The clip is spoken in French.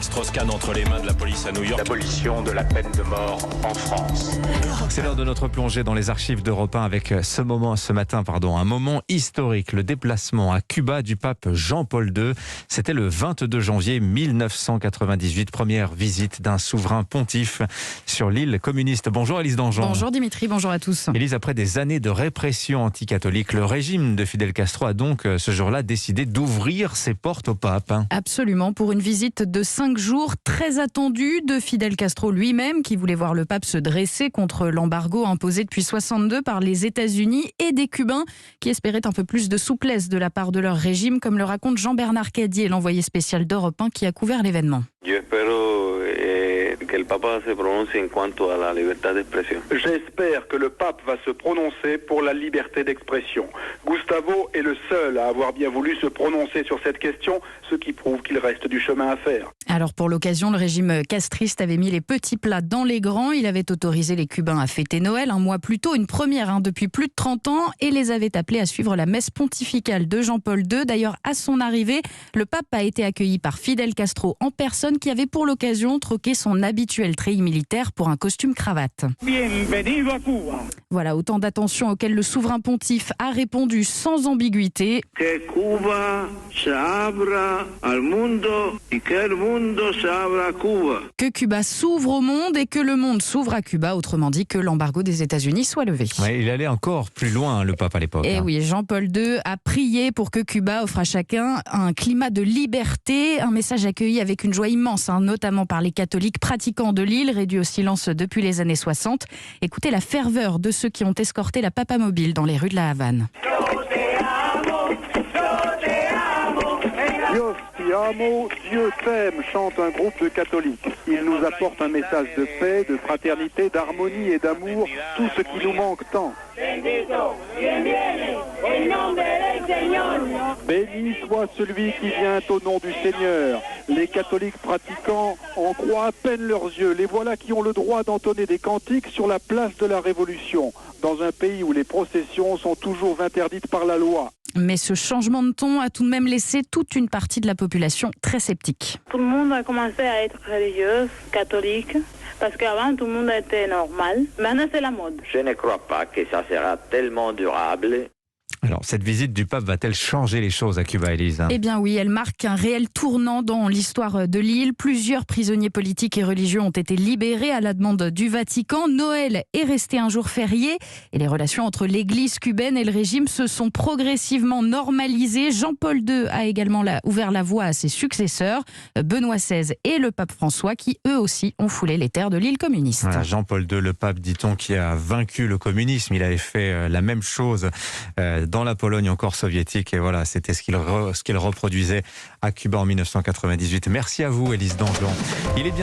Félix Strauss-Kahn entre les mains de la police à New York. L'abolition de la peine de mort en France. C'est l'heure de notre plongée dans les archives d'Europe 1 avec ce matin, un moment historique, le déplacement à Cuba du pape Jean-Paul II. C'était le 22 janvier 1998, première visite d'un souverain pontife sur l'île communiste. Bonjour Élise Dangean. Bonjour Dimitri, bonjour à tous. Élise, après des années de répression anticatholique, le régime de Fidel Castro a donc ce jour-là décidé d'ouvrir ses portes au pape. Absolument, pour une visite de 5 jours très attendue de Fidel Castro lui-même, qui voulait voir le pape se dresser contre l'embargo imposé depuis 1962 par les États-Unis, et des Cubains qui espéraient un peu plus de souplesse de la part de leur régime, comme le raconte Jean-Bernard Cadier, l'envoyé spécial d'Europe 1 qui a couvert l'événement. J'espère que le pape va se prononcer pour la liberté d'expression. Gustavo est le seul à avoir bien voulu se prononcer sur cette question, ce qui prouve qu'il reste du chemin à faire. Alors pour l'occasion, le régime castriste avait mis les petits plats dans les grands. Il avait autorisé les Cubains à fêter Noël un mois plus tôt, une première depuis plus de 30 ans, et les avait appelés à suivre la messe pontificale de Jean-Paul II. D'ailleurs, à son arrivée, le pape a été accueilli par Fidel Castro en personne, qui avait pour l'occasion troqué son habituel treillis militaire pour un costume cravate. Bienvenido a Cuba. Voilà, autant d'attention auxquelles le souverain pontife a répondu sans ambiguïté. Que Cuba se abra al mundo y que el mundo se abra a Cuba. Que Cuba s'ouvre au monde et que le monde s'ouvre à Cuba, autrement dit que l'embargo des États-Unis soit levé. Ouais, il allait encore plus loin, le pape à l'époque. Et oui, Jean-Paul II a prié pour que Cuba offre à chacun un climat de liberté, un message accueilli avec une joie immense, notamment par les catholiques pratiquants de l'île, réduits au silence depuis les années 60. Écoutez la ferveur de ceux qui ont escorté la papamobile dans les rues de la Havane. Dios te amo, Dieu t'aime, chante un groupe de catholiques. Il nous apporte un message de paix, de fraternité, d'harmonie et d'amour, tout ce qui nous manque tant. Béni soit celui qui vient au nom du Seigneur. Les catholiques pratiquants en croient à peine leurs yeux. Les voilà qui ont le droit d'entonner des cantiques sur la place de la Révolution, dans un pays où les processions sont toujours interdites par la loi. Mais ce changement de ton a tout de même laissé toute une partie de la population très sceptique. Tout le monde a commencé à être religieux, catholique, parce qu'avant tout le monde était normal. Maintenant c'est la mode. Je ne crois pas que ça sera tellement durable. Alors, cette visite du pape va-t-elle changer les choses à Cuba, Élise ? Eh bien oui, elle marque un réel tournant dans l'histoire de l'île. Plusieurs prisonniers politiques et religieux ont été libérés à la demande du Vatican. Noël est resté un jour férié et les relations entre l'église cubaine et le régime se sont progressivement normalisées. Jean-Paul II a également ouvert la voie à ses successeurs, Benoît XVI et le pape François, qui eux aussi ont foulé les terres de l'île communiste. Voilà, Jean-Paul II, le pape, dit-on, qui a vaincu le communisme. Il avait fait la même chose dans la Pologne encore soviétique, et voilà, c'était ce qu'il reproduisait à Cuba en 1998. Merci à vous, Élise Dangean. Il est bien